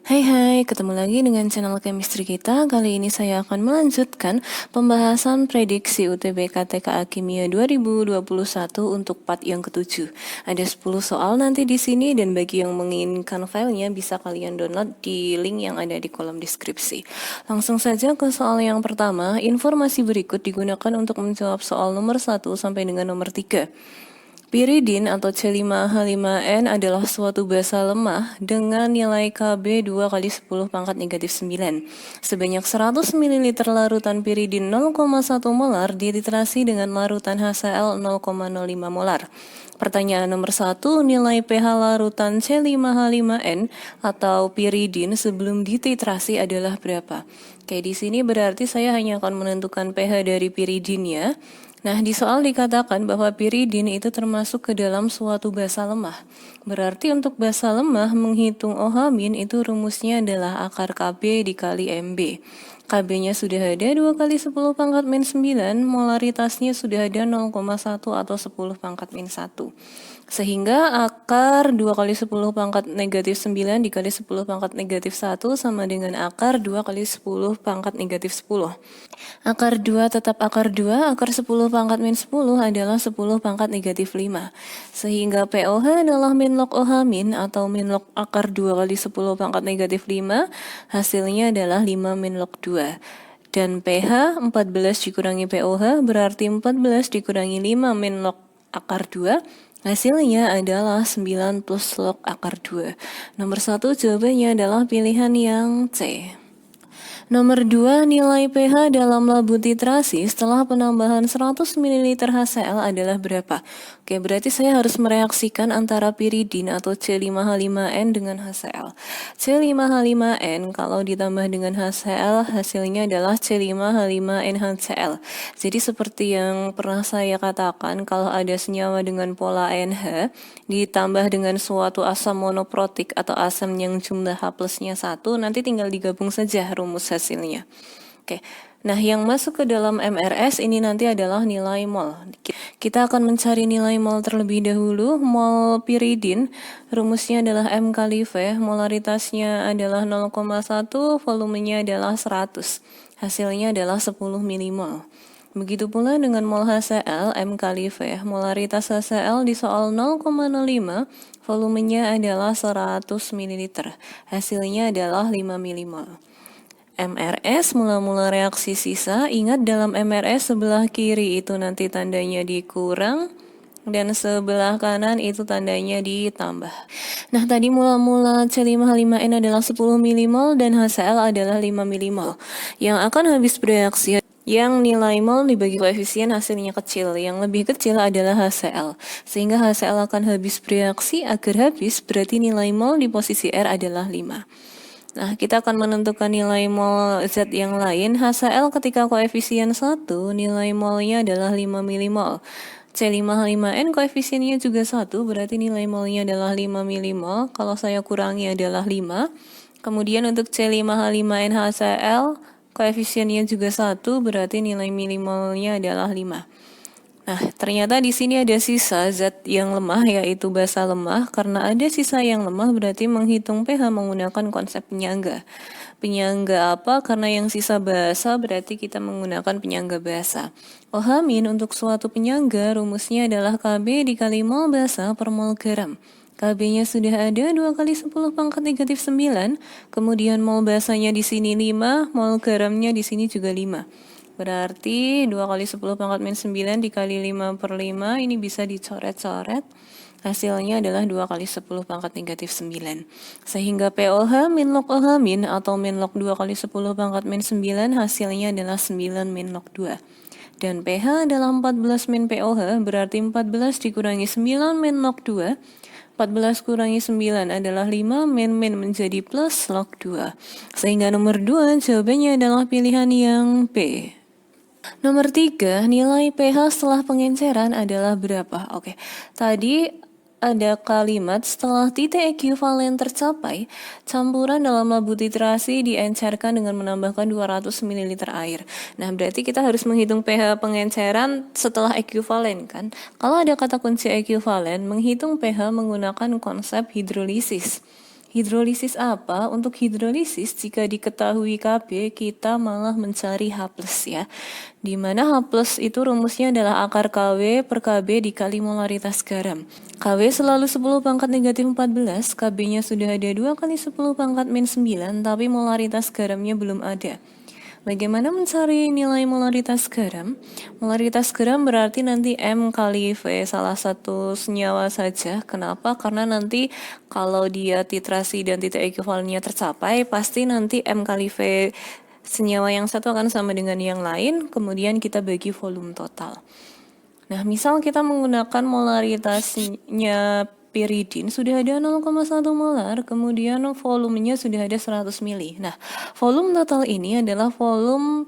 Hai, ketemu lagi dengan channel chemistry kita. Kali ini saya akan melanjutkan pembahasan prediksi UTBK TKA Kimia 2021 untuk part yang ketujuh. Ada 10 soal nanti di sini dan bagi yang menginginkan filenya bisa kalian download di link yang ada di kolom deskripsi. Langsung saja ke soal yang pertama. Informasi berikut digunakan untuk menjawab soal nomor 1 sampai dengan nomor 3. Piridin atau C5H5N adalah suatu basa lemah dengan nilai Kb 2 kali 10 pangkat negatif 9. Sebanyak 100 ml larutan piridin 0,1 molar dititrasi dengan larutan HCl 0,05 molar. Pertanyaan nomor 1, nilai pH larutan C5H5N atau piridin sebelum dititrasi adalah berapa? Oke, di sini berarti saya hanya akan menentukan pH dari piridin ya. Nah, di soal dikatakan bahwa piridin itu termasuk ke dalam suatu basa lemah. Berarti untuk basa lemah menghitung OH- itu rumusnya adalah akar Kb dikali Mb. Kb-nya sudah ada 2 kali 10 pangkat min 9, molaritasnya sudah ada 0,1 atau 10 pangkat min 1. Sehingga akar 2 kali 10 pangkat negatif 9 dikali 10 pangkat negatif 1 sama dengan akar 2 kali 10 pangkat negatif 10. Akar 2 tetap akar 2, akar 10 pangkat min 10 adalah 10 pangkat negatif 5. Sehingga POH adalah min log OH min atau min log akar 2 kali 10 pangkat negatif 5, hasilnya adalah 5 min log 2. Dan pH 14 dikurangi POH berarti 14 dikurangi 5 min log akar 2, hasilnya adalah 9 plus log akar 2. Nomor 1 jawabannya adalah pilihan yang C. Nomor 2, nilai pH dalam labu titrasi setelah penambahan 100 ml HCl adalah berapa? Oke, berarti saya harus mereaksikan antara piridin atau C5H5N dengan HCl. C5H5N kalau ditambah dengan HCl hasilnya adalah C5H5NHCl. Jadi seperti yang pernah saya katakan, kalau ada senyawa dengan pola NH ditambah dengan suatu asam monoprotik atau asam yang jumlah H plusnya 1, nanti tinggal digabung saja rumus hasilnya. Oke, nah yang masuk ke dalam MRS ini nanti adalah nilai mol. Kita akan mencari nilai mol terlebih dahulu. Mol piridin rumusnya adalah M kali V, molaritasnya adalah 0,1, volumenya adalah 100. Hasilnya adalah 10 milimol. Begitu pula dengan mol HCl, M kali V, molaritas HCl di soal 0,05, volumenya adalah 100 ml. Hasilnya adalah 5 milimol. MRS mula-mula reaksi sisa, ingat dalam MRS sebelah kiri itu nanti tandanya dikurang dan sebelah kanan itu tandanya ditambah. Nah, tadi mula-mula C5H5N adalah 10 milimol dan HCl adalah 5 milimol. Yang akan habis bereaksi yang nilai mol dibagi koefisien hasilnya kecil, yang lebih kecil adalah HCl. Sehingga HCl akan habis bereaksi, agar habis berarti nilai mol di posisi R adalah 5. Nah, kita akan menentukan nilai mol Z yang lain. HCl ketika koefisien 1, nilai molnya adalah 5 milimol. C5H5N koefisiennya juga 1, berarti nilai molnya adalah 5 milimol. Kalau saya kurangi adalah 5. Kemudian untuk C5H5N HCl, koefisiennya juga 1, berarti nilai milimolnya adalah 5. Nah, ternyata di sini ada sisa zat yang lemah, yaitu basa lemah. Karena ada sisa yang lemah, berarti menghitung pH menggunakan konsep penyangga. Penyangga apa? Karena yang sisa basa, berarti kita menggunakan penyangga basa. OH- untuk suatu penyangga, rumusnya adalah Kb dikali mol basa per mol garam. Kb-nya sudah ada 2 kali 10 pangkat negatif 9, kemudian mol basanya di sini 5, mol garamnya di sini juga 5. Berarti 2 kali 10 pangkat min 9 dikali 5 per 5, ini bisa dicoret-coret. Hasilnya adalah 2 kali 10 pangkat negatif 9. Sehingga POH min log OH min atau min log 2 kali 10 pangkat min 9 hasilnya adalah 9 min log 2. Dan pH adalah 14 min POH, berarti 14 dikurangi 9 min log 2. 14 kurangi 9 adalah 5, min menjadi plus log 2. Sehingga nomor 2 jawabannya adalah pilihan yang B. Nomor 3, nilai pH setelah pengenceran adalah berapa? Oke, tadi ada kalimat setelah titik ekuivalen tercapai, campuran dalam labu titrasi diencerkan dengan menambahkan 200 ml air. Nah, berarti kita harus menghitung pH pengenceran setelah ekuivalen kan? Kalau ada kata kunci ekuivalen, menghitung pH menggunakan konsep hidrolisis. Hidrolisis apa? Untuk hidrolisis, jika diketahui Kb, kita malah mencari H+, ya. Di mana H+ itu rumusnya adalah akar Kw per Kb dikali molaritas garam. Kw selalu 10 pangkat negatif 14, Kb-nya sudah ada 2 kali 10 pangkat min 9, tapi molaritas garamnya belum ada. Bagaimana mencari nilai molaritas garam? Molaritas garam berarti nanti M kali V salah satu senyawa saja. Kenapa? Karena nanti kalau dia titrasi dan titik ekuivalennya tercapai, pasti nanti M kali V senyawa yang satu akan sama dengan yang lain, kemudian kita bagi volume total. Nah, misal kita menggunakan molaritasnya piridin sudah ada 0,1 molar, kemudian volumenya sudah ada 100 mili. Nah, volume total ini adalah volume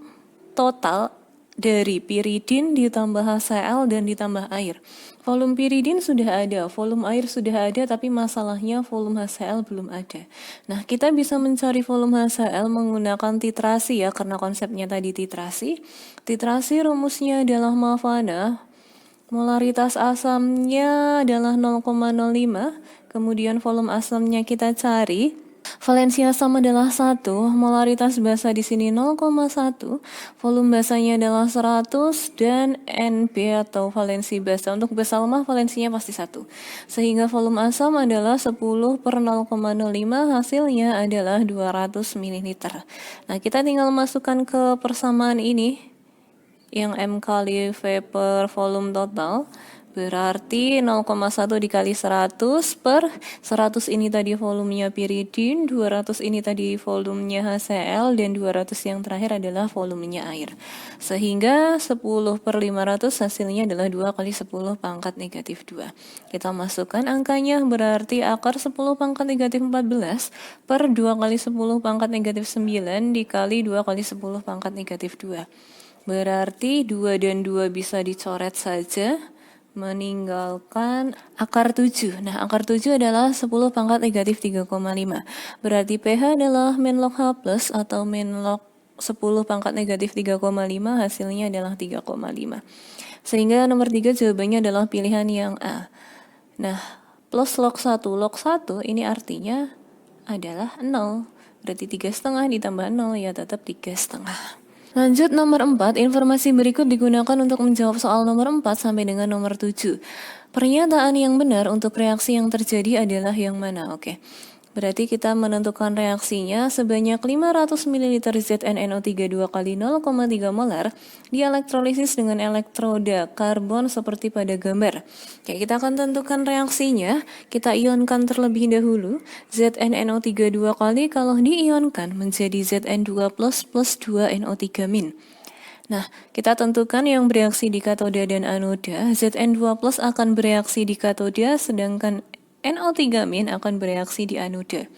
total dari piridin ditambah HCl dan ditambah air. Volume piridin sudah ada, volume air sudah ada, tapi masalahnya volume HCl belum ada. Nah, kita bisa mencari volume HCl menggunakan titrasi ya, karena konsepnya tadi titrasi. Titrasi rumusnya adalah mafana. Molaritas asamnya adalah 0,05, kemudian volume asamnya kita cari. Valensi asam adalah 1, molaritas basa di sini 0,1, volume basanya adalah 100, dan NB atau valensi basa. Untuk basa lemah valensinya pasti 1. Sehingga volume asam adalah 10 per 0,05, hasilnya adalah 200 ml. Nah, kita tinggal masukkan ke persamaan ini. Yang M kali V per volume total berarti 0,1 dikali 100 per 100 ini tadi volumenya piridin, 200 ini tadi volumenya HCl, dan 200 yang terakhir adalah volumenya air. Sehingga 10 per 500 hasilnya adalah 2 kali 10 pangkat negatif 2. Kita masukkan angkanya, berarti akar 10 pangkat negatif 14 per 2 kali 10 pangkat negatif 9 dikali 2 kali 10 pangkat negatif 2. Berarti 2 dan 2 bisa dicoret saja, meninggalkan akar 7. Nah, akar 7 adalah 10 pangkat negatif 3,5. Berarti pH adalah min log H plus atau min log 10 pangkat negatif 3,5, hasilnya adalah 3,5. Sehingga nomor 3 jawabannya adalah pilihan yang A. Nah, plus log 1. Log 1 ini artinya adalah 0. Berarti 3,5 ditambah 0 ya tetap 3,5. Lanjut nomor 4, informasi berikut digunakan untuk menjawab soal nomor 4 sampai dengan nomor 7. Pernyataan yang benar untuk reaksi yang terjadi adalah yang mana? Oke. Berarti kita menentukan reaksinya sebanyak 500 ml ZnNO3 2 kali 0,3 molar dielektrolisis dengan elektroda karbon seperti pada gambar. Oke, kita akan tentukan reaksinya. Kita ionkan terlebih dahulu. ZnNO3 2 kali kalau diionkan menjadi Zn2 plus 2 NO3 min. Nah, kita tentukan yang bereaksi di katoda dan anoda. Zn2 plus akan bereaksi di katoda, sedangkan NO3- akan bereaksi di anoda.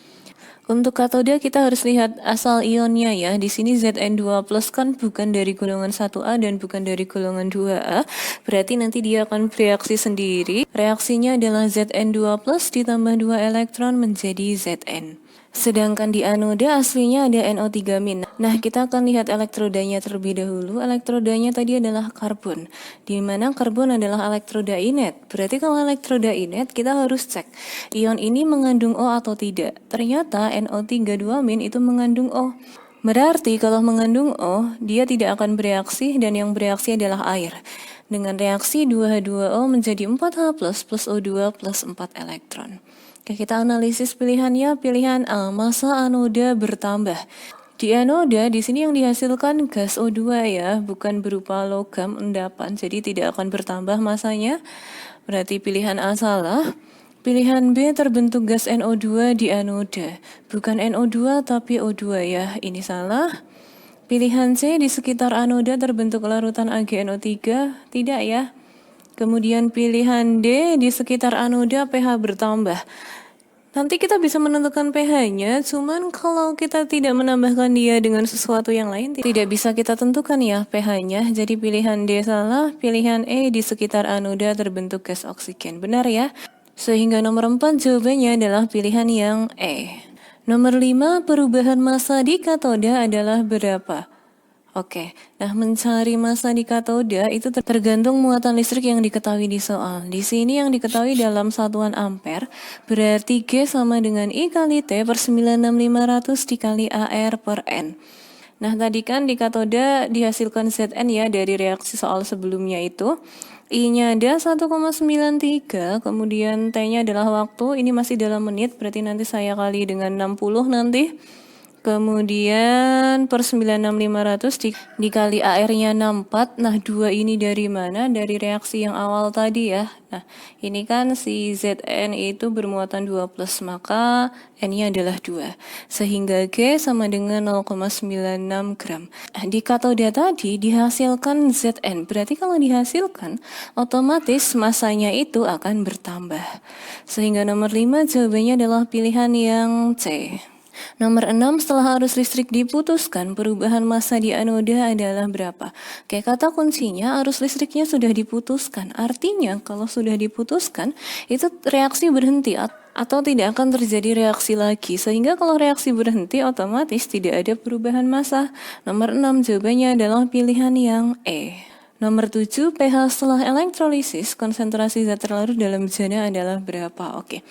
Untuk katoda kita harus lihat asal ionnya ya. Di sini Zn2+ kan bukan dari golongan 1A dan bukan dari golongan 2A. Berarti nanti dia akan bereaksi sendiri. Reaksinya adalah Zn2+ ditambah 2 elektron menjadi Zn. Sedangkan di anoda aslinya ada NO3-. Nah, kita akan lihat elektrodanya terlebih dahulu. Elektrodanya tadi adalah karbon, di mana karbon adalah elektroda inet. Berarti kalau elektroda inet, kita harus cek ion ini mengandung O atau tidak. Ternyata NO3-2- itu mengandung O. Berarti kalau mengandung O, dia tidak akan bereaksi dan yang bereaksi adalah air. Dengan reaksi 2H2O menjadi 4H plus O2 plus 4 elektron. Oke, kita analisis pilihannya. Pilihan A, massa anoda bertambah. Di anoda, di sini yang dihasilkan gas O2 ya, bukan berupa logam endapan, jadi tidak akan bertambah massanya. Berarti pilihan A salah. Pilihan B, terbentuk gas NO2 di anoda. Bukan NO2 tapi O2 ya, ini salah. Pilihan C, di sekitar anoda terbentuk larutan AgNO3, tidak ya. Kemudian pilihan D, di sekitar anoda pH bertambah. Nanti kita bisa menentukan pH-nya, cuman kalau kita tidak menambahkan dia dengan sesuatu yang lain, tidak bisa kita tentukan ya pH-nya. Jadi pilihan D salah, pilihan E, di sekitar anoda terbentuk gas oksigen. Benar ya? Sehingga nomor 4 jawabannya adalah pilihan yang E. Nomor 5, perubahan massa di katoda adalah berapa? Oke, nah mencari massa di katoda itu tergantung muatan listrik yang diketahui di soal. Di sini yang diketahui dalam satuan ampere, berarti G sama dengan I kali T per 96500 dikali AR per N. Nah, tadi kan di katoda dihasilkan Zn ya dari reaksi soal sebelumnya itu. I-nya ada 1,93, kemudian T-nya adalah waktu, ini masih dalam menit, berarti nanti saya kali dengan 60 nanti. Kemudian per 96500 dikali AR-nya 64. Nah, 2 ini dari mana? Dari reaksi yang awal tadi ya. Nah, ini kan si Zn itu bermuatan 2 plus, maka N-nya adalah 2. Sehingga G sama dengan 0,96 gram. Di katoda tadi dihasilkan Zn. Berarti kalau dihasilkan, otomatis masanya itu akan bertambah. Sehingga nomor 5 jawabannya adalah pilihan yang C. Nomor 6, setelah arus listrik diputuskan, perubahan massa di anoda adalah berapa? Oke, kata kuncinya arus listriknya sudah diputuskan. Artinya kalau sudah diputuskan, itu reaksi berhenti atau tidak akan terjadi reaksi lagi. Sehingga kalau reaksi berhenti, otomatis tidak ada perubahan massa. Nomor 6, jawabannya adalah pilihan yang E. Nomor 7, pH setelah elektrolisis, konsentrasi zat terlarut dalam zona adalah berapa? Oke.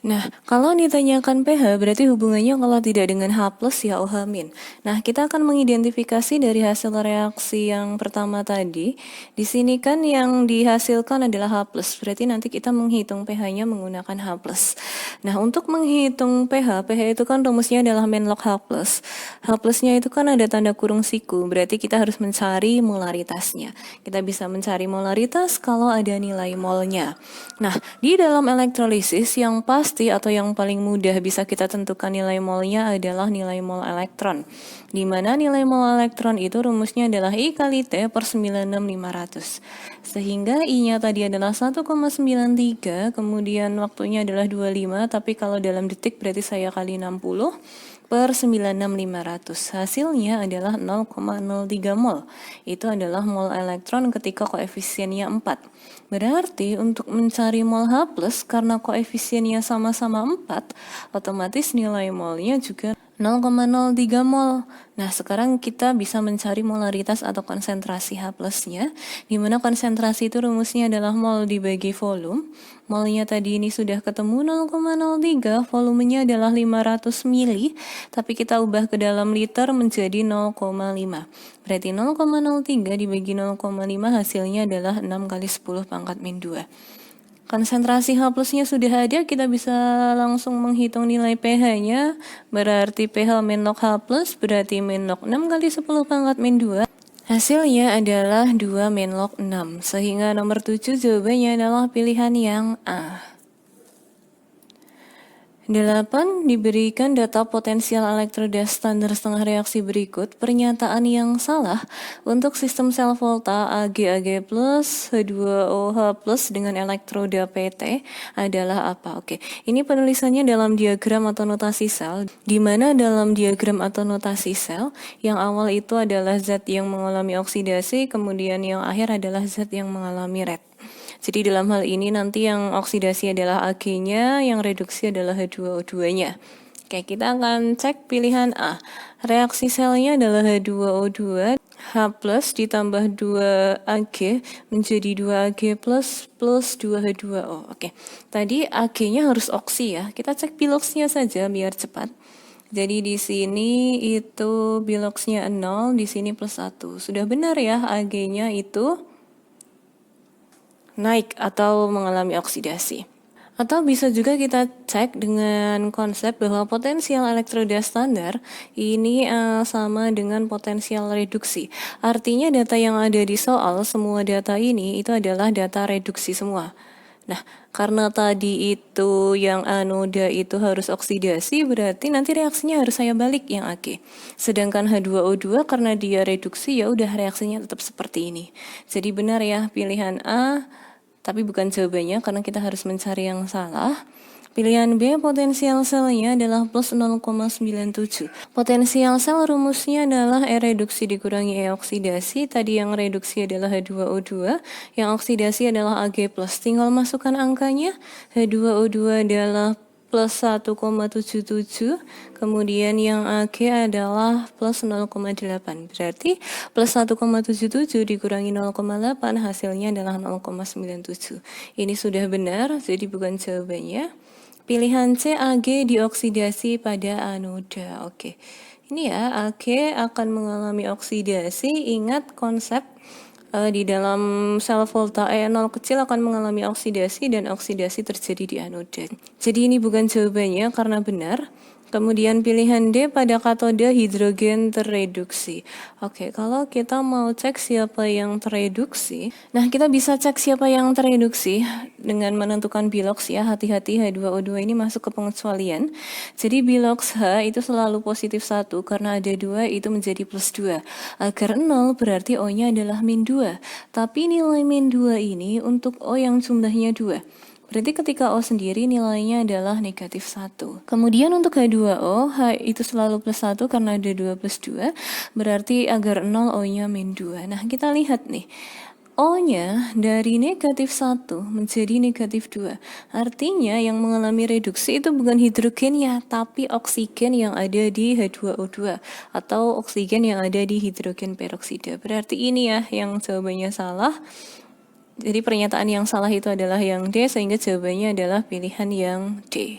Nah, kalau ditanyakan pH berarti hubungannya kalau tidak dengan H+ ya OH-. Nah, kita akan mengidentifikasi dari hasil reaksi yang pertama tadi. Di sini kan yang dihasilkan adalah H+, berarti nanti kita menghitung pH-nya menggunakan H+. Nah, untuk menghitung pH itu kan rumusnya adalah min log H+. H+-nya itu kan ada tanda kurung siku, berarti kita harus mencari molaritasnya. Kita bisa mencari molaritas kalau ada nilai molnya. Nah, di dalam elektrolisis yang pasti atau yang paling mudah bisa kita tentukan nilai molnya adalah nilai mol elektron. Di mana nilai mol elektron itu rumusnya adalah I kali T per 96500. Sehingga I-nya tadi adalah 1,93, kemudian waktunya adalah 25, tapi kalau dalam detik berarti saya kali 60 per 96500. Hasilnya adalah 0,03 mol. Itu adalah mol elektron ketika koefisiennya 4. Berarti untuk mencari mol H+, karena koefisiennya sama-sama 4, otomatis nilai molnya juga 0,03 mol. Nah, sekarang kita bisa mencari molaritas atau konsentrasi H+-nya, di mana konsentrasi itu rumusnya adalah mol dibagi volume. Molnya tadi ini sudah ketemu 0,03, volumenya adalah 500 mili, tapi kita ubah ke dalam liter menjadi 0,5. Berarti 0,03 dibagi 0,5 hasilnya adalah 6 kali 10 pangkat min 2. Konsentrasi H+-nya sudah ada, kita bisa langsung menghitung nilai pH-nya. Berarti pH min log H+, berarti min log 6 kali 10 pangkat min 2. Hasilnya adalah 2 min log 6. Sehingga nomor 7 jawabannya adalah pilihan yang A. 8. Diberikan data potensial elektroda standar setengah reaksi berikut. Pernyataan yang salah untuk sistem sel volta Ag plus H2OH plus dengan elektroda PT adalah apa? Oke, ini penulisannya dalam diagram atau notasi sel, di mana dalam diagram atau notasi sel yang awal itu adalah zat yang mengalami oksidasi, kemudian yang akhir adalah zat yang mengalami red. Jadi dalam hal ini nanti yang oksidasi adalah Ag-nya, yang reduksi adalah H2O2-nya. Oke, kita akan cek pilihan A. Reaksi selnya adalah H2O2, H+ ditambah 2Ag menjadi 2Ag plus 2H2O. Oke, tadi Ag-nya harus oksi ya. Kita cek biloxnya saja biar cepat. Jadi di sini itu biloxnya 0, di sini plus 1. Sudah benar ya, Ag-nya itu naik atau mengalami oksidasi. Atau bisa juga kita cek dengan konsep bahwa potensial elektroda standar ini sama dengan potensial reduksi. Artinya data yang ada di soal, semua data ini itu adalah data reduksi semua. Nah, karena tadi itu yang anoda itu harus oksidasi, berarti nanti reaksinya harus saya balik yang Ag. Sedangkan H2O2 karena dia reduksi, ya udah reaksinya tetap seperti ini. Jadi benar ya pilihan A, tapi bukan jawabannya karena kita harus mencari yang salah. Pilihan B, potensial selnya adalah plus 0,97. Potensial sel rumusnya adalah E reduksi dikurangi E oksidasi. Tadi yang reduksi adalah H2O2, yang oksidasi adalah Ag+. Tinggal masukkan angkanya, H2O2 adalah plus 1,77, kemudian yang AG adalah plus 0,8. Berarti plus 1,77 dikurangi 0,8 hasilnya adalah 0,97. Ini sudah benar, jadi bukan jawabannya. Pilihan C, AG dioksidasi pada anoda. Oke. Ini ya, AG akan mengalami oksidasi. Ingat konsep di dalam sel volta E0 kecil akan mengalami oksidasi dan oksidasi terjadi di anoda. Jadi ini bukan jawabannya karena benar. Kemudian pilihan D, pada katoda hidrogen tereduksi. Oke, kalau kita mau cek siapa yang tereduksi, nah kita bisa cek siapa yang tereduksi dengan menentukan bilox ya. Hati-hati, H2O2 ini masuk ke pengecualian. Jadi bilox H itu selalu positif 1, karena ada 2 itu menjadi plus 2. Agar 0 berarti O-nya adalah min 2. Tapi nilai min 2 ini untuk O yang jumlahnya 2. Berarti ketika O sendiri nilainya adalah negatif 1. Kemudian untuk H2O, H itu selalu plus 1 karena ada 2 plus 2. Berarti agar 0 O-nya min 2. Nah kita lihat nih. O-nya dari negatif 1 menjadi negatif 2. Artinya yang mengalami reduksi itu bukan hidrogennya, tapi oksigen yang ada di H2O2 atau oksigen yang ada di hidrogen peroksida. Berarti ini ya yang jawabannya salah. Jadi pernyataan yang salah itu adalah yang D, sehingga jawabannya adalah pilihan yang D.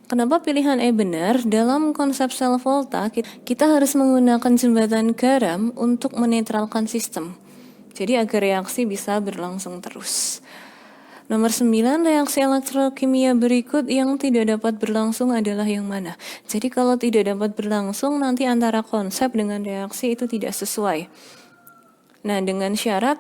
Kenapa pilihan E benar? Dalam konsep sel volta, kita harus menggunakan jembatan garam untuk menetralkan sistem. Jadi agar reaksi bisa berlangsung terus. Nomor 9, reaksi elektrokimia berikut yang tidak dapat berlangsung adalah yang mana? Jadi kalau tidak dapat berlangsung, nanti antara konsep dengan reaksi itu tidak sesuai. Nah, dengan syarat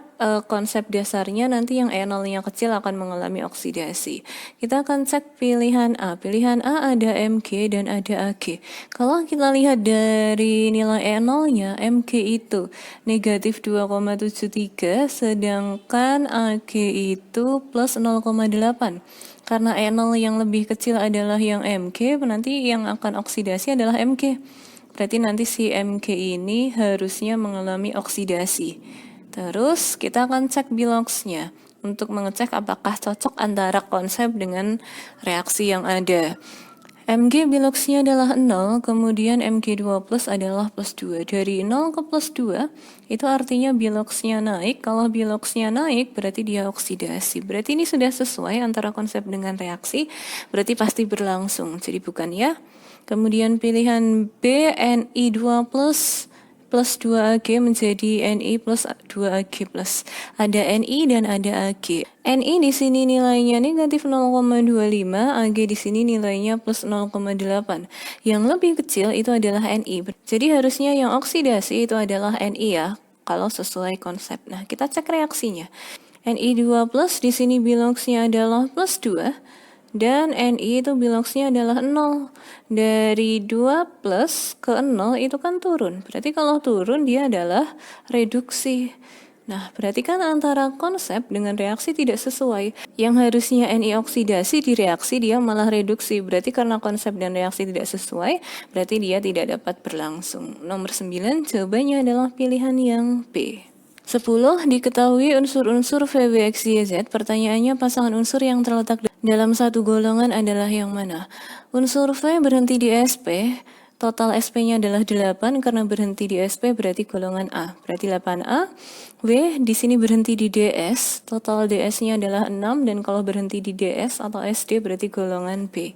konsep dasarnya nanti yang E0-nya kecil akan mengalami oksidasi. Kita akan cek pilihan A. Pilihan A ada Mg dan ada Ag. Kalau kita lihat dari nilai E0-nya, Mg itu negatif 2,73, sedangkan Ag itu plus 0,8. Karena E0 yang lebih kecil adalah yang Mg, nanti yang akan oksidasi adalah Mg. Berarti nanti si Mg ini harusnya mengalami oksidasi. Terus kita akan cek biloxnya untuk mengecek apakah cocok antara konsep dengan reaksi yang ada. Mg biloxnya adalah 0, kemudian Mg2 plus adalah plus 2. Dari 0 ke plus 2, itu artinya biloxnya naik. Kalau biloxnya naik, berarti dia oksidasi. Berarti ini sudah sesuai antara konsep dengan reaksi, berarti pasti berlangsung. Jadi bukan ya. Kemudian pilihan B, Ni2 plus 2Ag menjadi Ni plus 2Ag plus. Ada Ni dan ada Ag. Ni di sini nilainya negatif 0,25, Ag di sini nilainya plus 0,8. Yang lebih kecil itu adalah Ni. Jadi harusnya yang oksidasi itu adalah Ni ya, kalau sesuai konsep. Nah, kita cek reaksinya. Ni2 plus di sini biloxnya adalah plus 2. Dan Ni itu biloxnya adalah 0. Dari 2 plus ke 0 itu kan turun. Berarti kalau turun dia adalah reduksi. Nah, berarti kan antara konsep dengan reaksi tidak sesuai. Yang harusnya Ni oksidasi di reaksi dia malah reduksi. Berarti karena konsep dan reaksi tidak sesuai, berarti dia tidak dapat berlangsung. Nomor 9 jawabannya adalah pilihan yang B. 10. Diketahui unsur-unsur VBXYZ. Pertanyaannya, pasangan unsur yang terletak dalam satu golongan adalah yang mana? Unsur V berhenti di SP, total SP-nya adalah 8, karena berhenti di SP berarti golongan A, berarti 8A. W di sini berhenti di DS, total DS-nya adalah 6, dan kalau berhenti di DS atau SD berarti golongan B.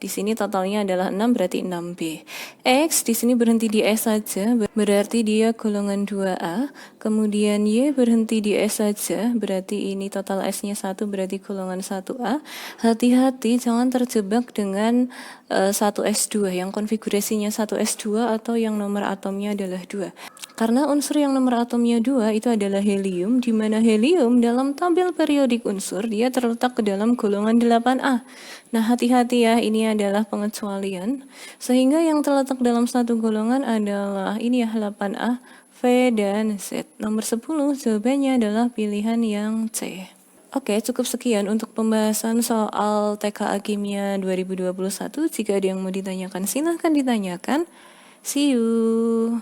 Di sini totalnya adalah 6, berarti 6B. X di sini berhenti di S saja, berarti dia golongan 2A. Kemudian Y berhenti di S saja, berarti ini total S-nya 1, berarti golongan 1A. Hati-hati jangan terjebak dengan 1S2 yang konfigurasinya 1S2 atau yang nomor atomnya adalah 2. Karena unsur yang nomor atomnya 2 itu adalah helium, di mana helium dalam tabel periodik unsur dia terletak ke dalam golongan 8A. Nah, hati-hati ya, ini adalah pengecualian. Sehingga yang terletak dalam satu golongan adalah ini ya, 8A, V, dan Z. Nomor 10 jawabannya adalah pilihan yang C. Oke, cukup sekian untuk pembahasan soal TKA Kimia 2021. Jika ada yang mau ditanyakan, silahkan ditanyakan. See you.